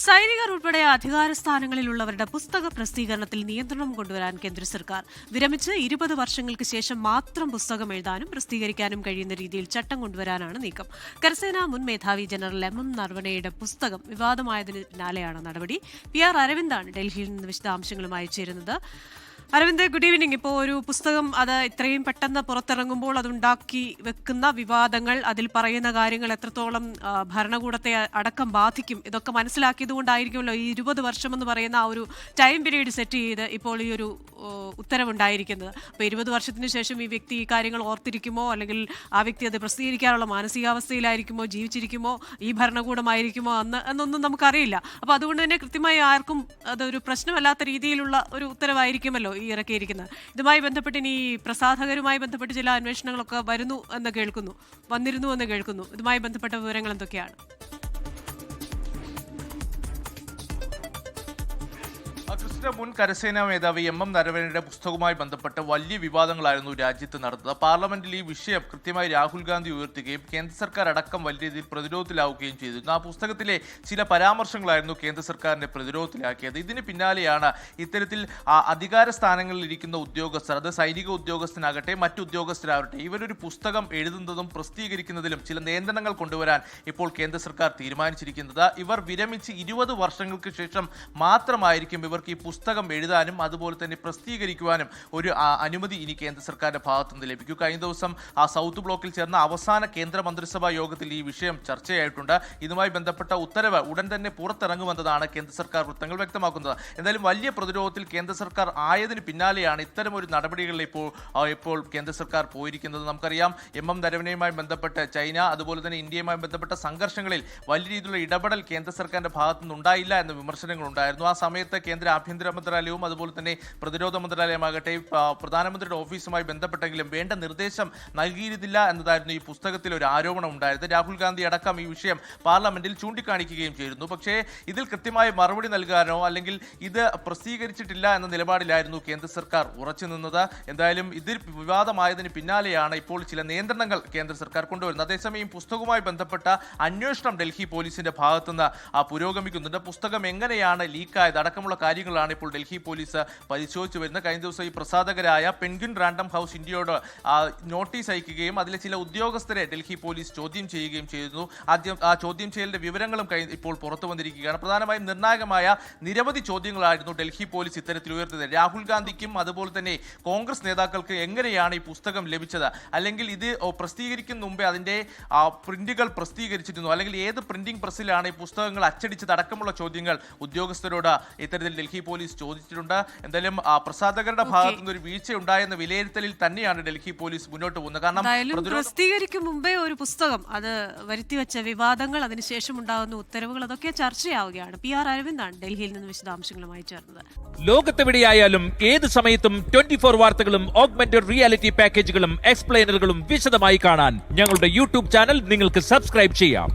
സൈനികർ ഉൾപ്പെടെ അധികാര സ്ഥാനങ്ങളിലുള്ളവരുടെ പുസ്തക പ്രസിദ്ധീകരണത്തിൽ നിയന്ത്രണം കൊണ്ടുവരാൻ കേന്ദ്ര സർക്കാർ വിരമിച്ച് 20 വർഷങ്ങൾക്ക് ശേഷം മാത്രം പുസ്തകം എഴുതാനും പ്രസിദ്ധീകരിക്കാനും കഴിയുന്ന രീതിയിൽ ചട്ടം കൊണ്ടുവരാനാണ് നീക്കം. കരസേനാ മുൻ മേധാവി ജനറൽ എം നരവണയുടെ പുസ്തകം വിവാദമായതിന് പിന്നാലെയാണ് നടപടി. PR അരവിന്ദാണ് ഡൽഹിയിൽ നിന്ന് വിശദാംശങ്ങളുമായി ചേരുന്നത്. Aravind, good evening. ഇപ്പോൾ ഒരു പുസ്തകം അത് ഇത്രയും പെട്ടെന്ന് പുറത്തിറങ്ങുമ്പോൾ അതുണ്ടാക്കി വെക്കുന്ന വിവാദങ്ങൾ, അതിൽ പറയുന്ന കാര്യങ്ങൾ എത്രത്തോളം ഭരണകൂടത്തെ അടക്കം ബാധിക്കും, ഇതൊക്കെ മനസ്സിലാക്കിയതുകൊണ്ടായിരിക്കുമല്ലോ ഈ 20 വർഷമെന്ന് പറയുന്ന ആ ഒരു ടൈം പീരീഡ് സെറ്റ് ചെയ്ത് ഇപ്പോൾ ഈ ഒരു ഉത്തരവുണ്ടായിരിക്കുന്നത്. അപ്പോൾ 20 വർഷത്തിന് ശേഷം ഈ വ്യക്തി ഈ കാര്യങ്ങൾ ഓർത്തിരിക്കുമോ, അല്ലെങ്കിൽ ആ വ്യക്തി അത് പ്രസിദ്ധീകരിക്കാനുള്ള മാനസികാവസ്ഥയിലായിരിക്കുമോ, ജീവിച്ചിരിക്കുമോ, ഈ ഭരണകൂടമായിരിക്കുമോ എന്നൊന്നും നമുക്കറിയില്ല. അപ്പോൾ അതുകൊണ്ട് തന്നെ കൃത്യമായി ആർക്കും അതൊരു പ്രശ്നമല്ലാത്ത രീതിയിലുള്ള ഒരു ഉത്തരവായിരിക്കുമല്ലോ ഈ ഇറക്കിയിരിക്കുന്നത്. ഇതുമായി ബന്ധപ്പെട്ട് ഇനി പ്രസാധകരുമായി ബന്ധപ്പെട്ട് ചില അന്വേഷണങ്ങളൊക്കെ വന്നിരുന്നു എന്ന് കേൾക്കുന്നു. ഇതുമായി ബന്ധപ്പെട്ട വിവരങ്ങൾ എന്തൊക്കെയാണ്? മുൻ കരസേനാ മേധാവി എം നരവണയുടെ പുസ്തകവുമായി ബന്ധപ്പെട്ട് വലിയ വിവാദങ്ങളായിരുന്നു രാജ്യത്ത് നടന്നത്. പാർലമെന്റിൽ ഈ വിഷയം കൃത്യമായി രാഹുൽ ഗാന്ധി ഉയർത്തുകയും കേന്ദ്ര സർക്കാർ അടക്കം വലിയ രീതിയിൽ പ്രതിരോധത്തിലാവുകയും ചെയ്തിരുന്നു. ആ പുസ്തകത്തിലെ ചില പരാമർശങ്ങളായിരുന്നു കേന്ദ്ര സർക്കാരിനെ പ്രതിരോധത്തിലാക്കിയത്. ഇതിന് പിന്നാലെയാണ് ഇത്തരത്തിൽ അധികാര സ്ഥാനങ്ങളിൽ ഇരിക്കുന്ന ഉദ്യോഗസ്ഥർ, അത് സൈനിക ഉദ്യോഗസ്ഥനാകട്ടെ മറ്റു ഉദ്യോഗസ്ഥരാകട്ടെ, ഇവരൊരു പുസ്തകം എഴുതുന്നതും പ്രസിദ്ധീകരിക്കുന്നതിലും ചില നിയന്ത്രണങ്ങൾ കൊണ്ടുവരാൻ ഇപ്പോൾ കേന്ദ്ര സർക്കാർ തീരുമാനിച്ചിരിക്കുന്നത്. ഇവർ വിരമിച്ച് 20 വർഷങ്ങൾക്ക് ശേഷം മാത്രമായിരിക്കും ഇവർക്ക് ഈ പുസ്തകം എഴുതാനും അതുപോലെ തന്നെ പ്രസിദ്ധീകരിക്കുവാനും ഒരു അനുമതി ഇനി കേന്ദ്ര സർക്കാരിന്റെ ഭാഗത്തുനിന്ന് ലഭിക്കും. കഴിഞ്ഞ ദിവസം സൗത്ത് ബ്ലോക്കിൽ ചേർന്ന അവസാന കേന്ദ്ര മന്ത്രിസഭാ യോഗത്തിൽ ഈ വിഷയം ചർച്ചയായിട്ടുണ്ട്. ഇതുമായി ബന്ധപ്പെട്ട ഉത്തരവ് ഉടൻ തന്നെ പുറത്തിറങ്ങുമെന്നതാണ് കേന്ദ്ര സർക്കാർ വൃത്തങ്ങൾ വ്യക്തമാക്കുന്നത്. എന്തായാലും വലിയ പ്രതിരോധത്തിൽ കേന്ദ്ര സർക്കാർ ആയതിന് പിന്നാലെയാണ് ഇത്തരമൊരു നടപടികളിൽ ഇപ്പോൾ കേന്ദ്ര സർക്കാർ പോയിരിക്കുന്നത്. നമുക്കറിയാം, എം നരവണയുമായി ബന്ധപ്പെട്ട് ചൈന അതുപോലെ തന്നെ ഇന്ത്യയുമായി ബന്ധപ്പെട്ട സംഘർഷങ്ങളിൽ വലിയ രീതിയിലുള്ള ഇടപെടൽ കേന്ദ്ര സർക്കാരിന്റെ ഭാഗത്തുനിന്ന് ഉണ്ടായില്ല എന്ന വിമർശനങ്ങൾ ഉണ്ടായിരുന്നു. ആ സമയത്ത് കേന്ദ്ര ആഭ്യന്തര മന്ത്രാലയവും അതുപോലെ തന്നെ പ്രതിരോധ മന്ത്രാലയമാകട്ടെ പ്രധാനമന്ത്രിയുടെ ഓഫീസുമായി ബന്ധപ്പെട്ടെങ്കിലും വേണ്ട നിർദ്ദേശം നൽകിയിരുന്നില്ല എന്നതായിരുന്നു ഈ പുസ്തകത്തിൽ ഒരു ആരോപണം ഉണ്ടായത്. രാഹുൽ ഗാന്ധി അടക്കം ഈ വിഷയം പാർലമെന്റിൽ ചൂണ്ടിക്കാണിക്കുകയും ചെയ്തിരുന്നു. പക്ഷേ ഇതിൽ കൃത്യമായ മറുപടി നൽകാനോ അല്ലെങ്കിൽ ഇത് പ്രസിദ്ധീകരിച്ചിട്ടില്ല എന്ന നിലപാടിലായിരുന്നു കേന്ദ്ര സർക്കാർ ഉറച്ചു നിന്നത്. എന്തായാലും ഇതിൽ വിവാദമായതിന് പിന്നാലെയാണ് ഇപ്പോൾ ചില നിയന്ത്രണങ്ങൾ കേന്ദ്ര സർക്കാർ കൊണ്ടുവരുന്നത്. അതേസമയം പുസ്തകവുമായി ബന്ധപ്പെട്ട അന്വേഷണം ഡൽഹി പോലീസിന്റെ ഭാഗത്തുനിന്ന് പുരോഗമിക്കുന്നുണ്ട്. പുസ്തകം എങ്ങനെയാണ് ലീക്കായത് അടക്കമുള്ള കാര്യങ്ങളാണ് ഇപ്പോൾ ഡൽഹി പോലീസ് പരിശോധിച്ചു വരുന്നത്. കഴിഞ്ഞ ദിവസം ഈ പ്രസാധകരായ പെൻഗ്വിൻ റാൻഡം ഹൗസ് ഇന്ത്യയോട് നോട്ടീസ് അയക്കുകയും അതിലെ ചില ഉദ്യോഗസ്ഥരെ ഡൽഹി പോലീസ് ചോദ്യം ചെയ്യുകയും ചെയ്തിരുന്നു. ആദ്യം ആ ചോദ്യം ചെയ്യലിന്റെ വിവരങ്ങളും ഇപ്പോൾ പുറത്തു വന്നിരിക്കുകയാണ്. പ്രധാനമായും നിർണായകമായ നിരവധി ചോദ്യങ്ങളായിരുന്നു ഡൽഹി പോലീസ് ഇത്തരത്തിൽ ഉയർത്തിയത്. രാഹുൽ ഗാന്ധിക്കും അതുപോലെ തന്നെ കോൺഗ്രസ് നേതാക്കൾക്ക് എങ്ങനെയാണ് ഈ പുസ്തകം ലഭിച്ചത്, അല്ലെങ്കിൽ ഇത് പ്രസിദ്ധീകരിക്കുന്ന മുമ്പേ അതിന്റെ പ്രിന്റുകൾ പ്രസിദ്ധീകരിച്ചിരുന്നു, അല്ലെങ്കിൽ ഏത് പ്രിന്റിംഗ് പ്രസ്സിലാണ് ഈ പുസ്തകങ്ങൾ അച്ചടിച്ചത് അടക്കമുള്ള ചോദ്യങ്ങൾ ഉദ്യോഗസ്ഥരോട് ഇത്തരത്തിൽ ഡൽഹി പോലീസ് ചോദിച്ചിട്ടുണ്ട്. എന്തായാലും പ്രസാധകരുടെ ഭാഗത്തു നിന്ന് ഒരു വീഴ്ച ഉണ്ടായെന്ന വിലയിരുത്തലിൽ തന്നെയാണ് ഡൽഹി പോലീസ് മുന്നോട്ട് പോകുന്നത്. കാരണം പ്രസിദ്ധീകരിക്കും മുമ്പേ ഒരു പുസ്തകം അത് വരുത്തിവെച്ച വിവാദങ്ങൾ, അതിനുശേഷം ഉണ്ടാകുന്ന ഉത്തരവുകൾ, അതൊക്കെ ചർച്ചയാവുകയാണ്. PR അരവിന്ദാണ് ഡൽഹിയിൽ നിന്ന് വിശദാംശങ്ങളുമായി ചേർന്നത്. ലോകത്തെവിടെയായാലും ഏത് സമയത്തും 24 വാർത്തകളും ഓഗ്മെന്റഡ് റിയാലിറ്റി പാക്കേജുകളും എക്സ്പ്ലെയിനറുകളും വിശദമായി കാണാൻ ഞങ്ങളുടെ YouTube ചാനൽ നിങ്ങൾക്ക് സബ്സ്ക്രൈബ് ചെയ്യാം.